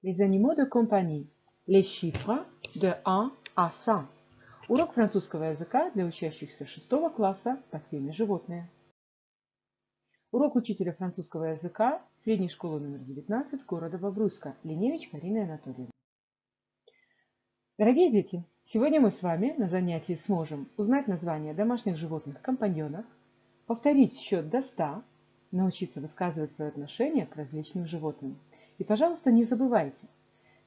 Les animaux de compagnie. Les chiffres de 1 à 100. Урок французского языка для учащихся 6 класса «Потерянные животные». Урок учителя французского языка средней школы номер 19 города Бобруйска. Линевич Карина Анатольевна. Дорогие дети, сегодня мы с вами на занятии сможем узнать названия домашних животных-компаньонов, повторить счет до 100, научиться высказывать свое отношение к различным животным. И, пожалуйста, не забывайте,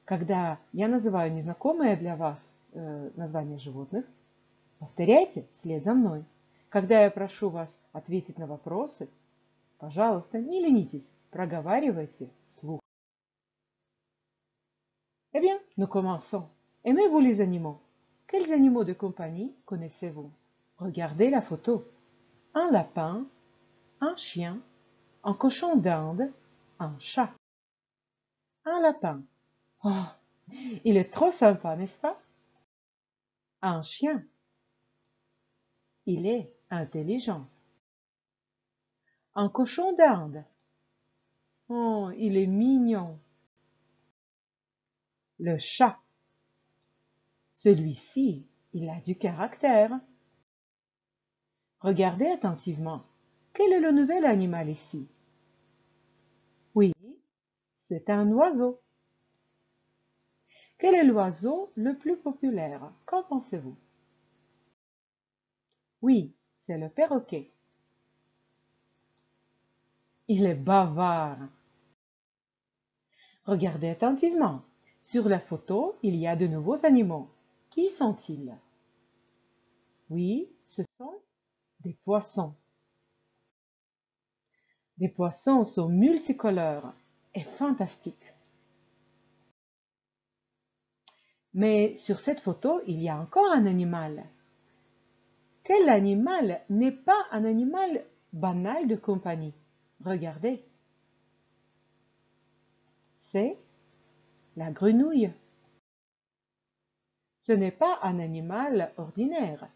когда я называю незнакомые для вас названия животных, повторяйте вслед за мной. Когда я прошу вас ответить на вопросы, пожалуйста, не ленитесь, проговаривайте вслух. Eh bien, nous commençons. Aimez-vous les animaux? Quels animaux de compagnie connaissez-vous? Regardez la photo. Un lapin, un chien, un cochon d'Inde, un chat. Un lapin. Oh, il est trop sympa, n'est-ce pas? Un chien. Il est intelligent. Un cochon d'Inde. Oh, il est mignon. Le chat. Celui-ci, il a du caractère. Regardez attentivement. Quel est le nouvel animal ici? Oui, c'est un oiseau. Quel est l'oiseau le plus populaire? Qu'en pensez-vous? Oui, c'est le perroquet. Il est bavard. Regardez attentivement. Sur la photo, il y a de nouveaux animaux. Qui sont-ils? Oui, ce sont des poissons. Les poissons sont multicolores et fantastiques. Mais sur cette photo, il y a encore un animal. Quel animal n'est pas un animal banal de compagnie? Regardez. C'est la grenouille. Ce n'est pas un animal ordinaire.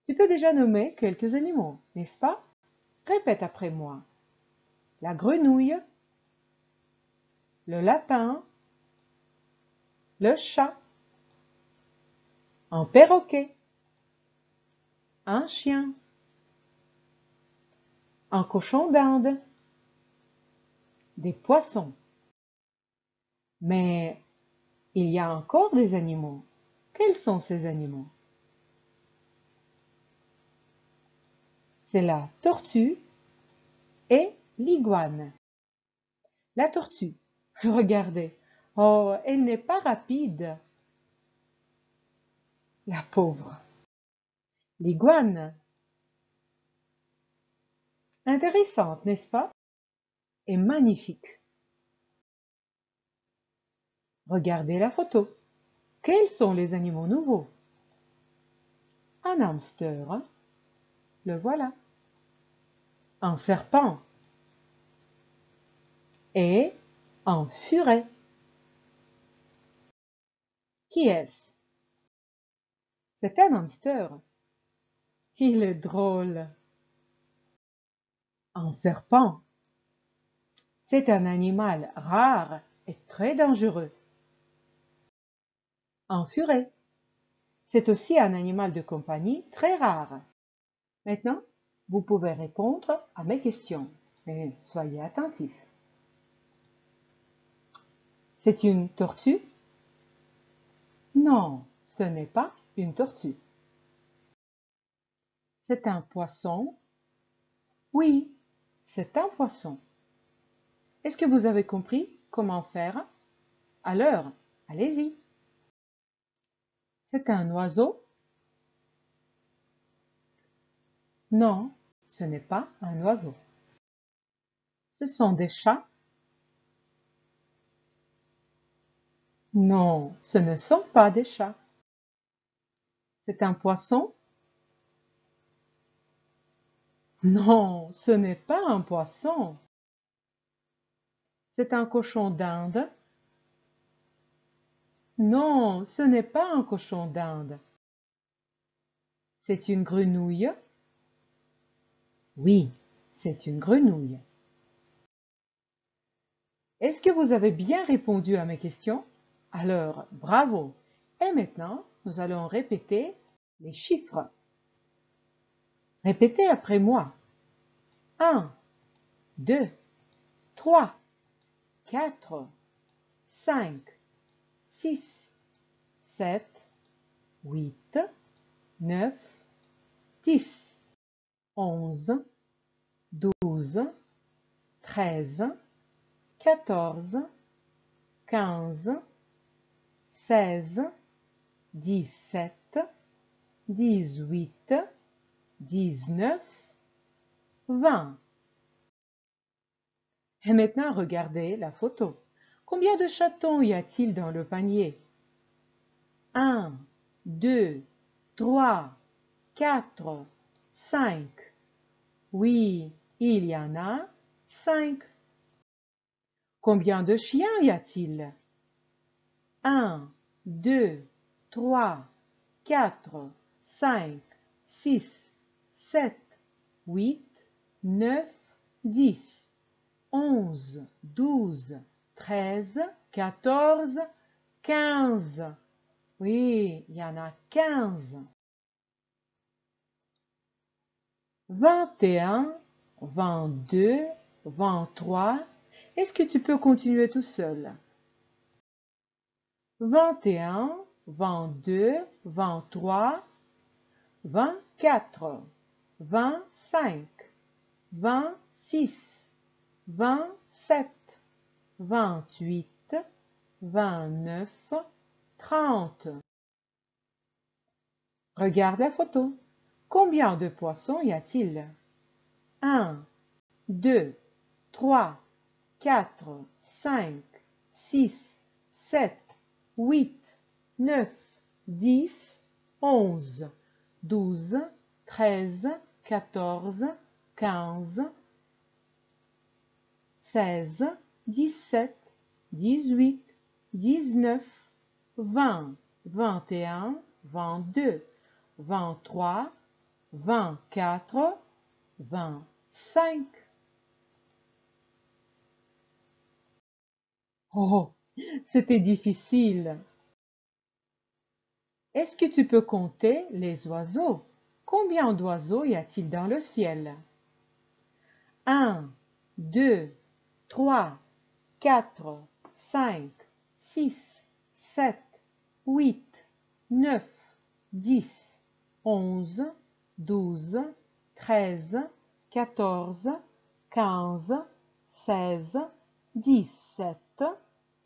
Tu peux déjà nommer quelques animaux, n'est-ce pas? Répète après moi. La grenouille, le lapin, le chat, un perroquet, un chien, un cochon d'Inde, des poissons. Mais il y a encore des animaux. Quels sont ces animaux? C'est la tortue et l'iguane. La tortue, regardez. Oh, elle n'est pas rapide. La pauvre. L'iguane. Intéressante, n'est-ce pas? Et magnifique. Regardez la photo. Quels sont les animaux nouveaux? Un hamster. Le voilà. Un serpent. Et un furet. Qui est-ce? C'est un hamster. Il est drôle. Un serpent. C'est un animal rare et très dangereux. Un furet. C'est aussi un animal de compagnie très rare. Maintenant, vous pouvez répondre à mes questions. Mais soyez attentifs. C'est une tortue? Non, ce n'est pas une tortue. C'est un poisson? Oui, c'est un poisson. Est-ce que vous avez compris comment faire? Alors, allez-y. C'est un oiseau? Non, ce n'est pas un oiseau. Ce sont des chats? Non, ce ne sont pas des chats. C'est un poisson? Non, ce n'est pas un poisson. C'est un cochon d'Inde? Non, ce n'est pas un cochon d'Inde. C'est une grenouille? Oui, c'est une grenouille. Est-ce que vous avez bien répondu à mes questions? Alors, bravo! Et maintenant, nous allons répéter les chiffres. Répétez après moi. 1, 2, 3, 4, 5, 6, 7, 8, 9, 10, 11, 12, 13, 14, 15, 16, 17, 18, 19, 20. Et maintenant, regardez la photo. Combien de chatons y a-t-il dans le panier? 1, 2, 3, 4, 5. Oui, il y en a 5. Combien de chiens y a-t-il? 1, 2, 3, 4, 5, 6, 7, 8, 9, 10, 11, 12, 13, 14, 15. Oui, il y en a 15. 21, 22, 23. Est-ce que tu peux continuer tout seul? 21, 22, 23, 24, 25, 26, 27, 28, 29, 30. Regarde la photo. Combien de poissons y a-t-il? 1, 2, 3, 4, 5, 6, 7, 8, 9, 10, 11, 12, 13, 14, 15, 16, 17, 18, 19, 20, 21, 22, 23, 24, 25. Oh, c'était difficile. Est-ce que tu peux compter les oiseaux? Combien d'oiseaux y a-t-il dans le ciel? 1, 2, 3, 4, 5, 6, 7, 8, 9, 10, 11, 12, 13, 14, 15, 16, 17,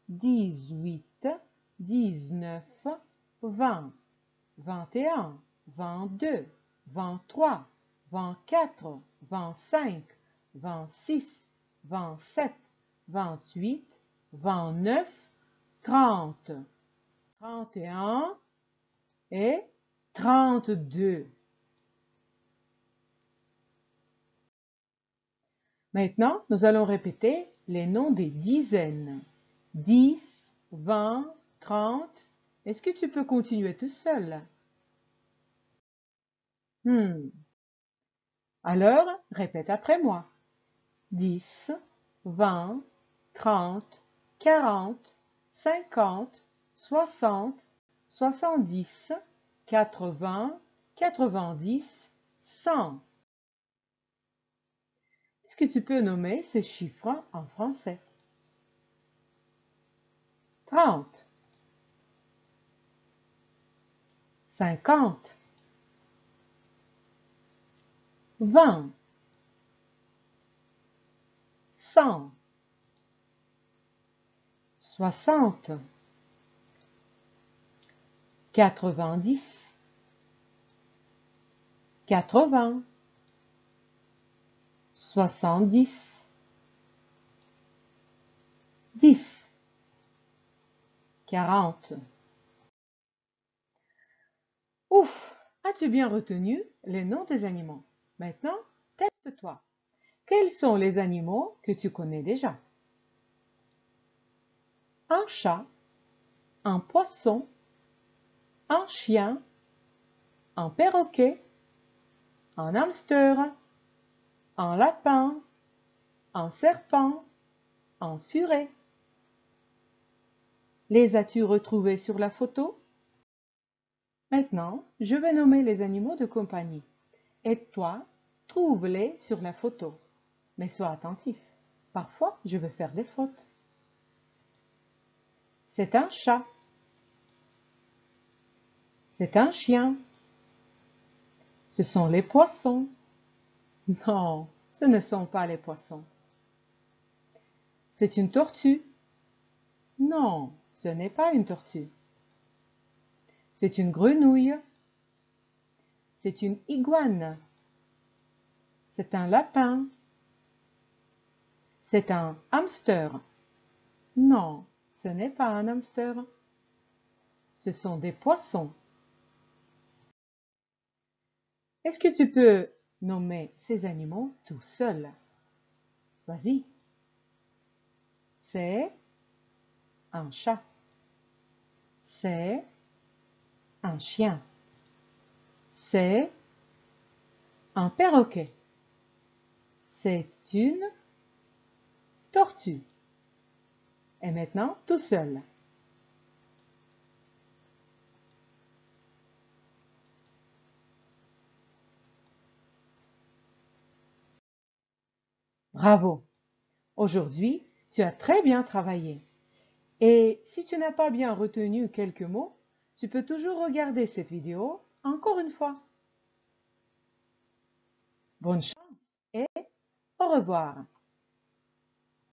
18, 19, 20, 21, 22, 23, 24, 25, 26, 27, 28, 29, 30, 31 et 32. Maintenant, nous allons répéter les noms des dizaines. 10, 20, 30. Est-ce que tu peux continuer tout seul? Alors, répète après moi. 10, 20, 30, 40, 50, 60, 70, 80, 90, 100. Est-ce que tu peux nommer ces chiffres en français? 30, 50, 20, 100, 60, 90, 80, 70, 10, 40. Ouf! As-tu bien retenu les noms des animaux? Maintenant, teste-toi. Quels sont les animaux que tu connais déjà? Un chat, un poisson, un chien, un perroquet, un hamster, un lapin, un serpent, un furet. Les as-tu retrouvés sur la photo? Maintenant, je vais nommer les animaux de compagnie. Et toi, trouve-les sur la photo. Mais sois attentif. Parfois, je vais faire des fautes. C'est un chat. C'est un chien. Ce sont les poissons. Non, ce ne sont pas les poissons. C'est une tortue. Non, ce n'est pas une tortue. C'est une grenouille. C'est une iguane. C'est un lapin. C'est un hamster. Non, ce n'est pas un hamster. Ce sont des poissons. Est-ce que tu peux nommer ces animaux tout seul? Vas-y. C'est un chat. C'est un chien. C'est un perroquet. C'est une tortue. Et maintenant, tout seul. Bravo! Aujourd'hui, tu as très bien travaillé. Et si tu n'as pas bien retenu quelques mots, tu peux toujours regarder cette vidéo encore une fois. Bonne chance et au revoir!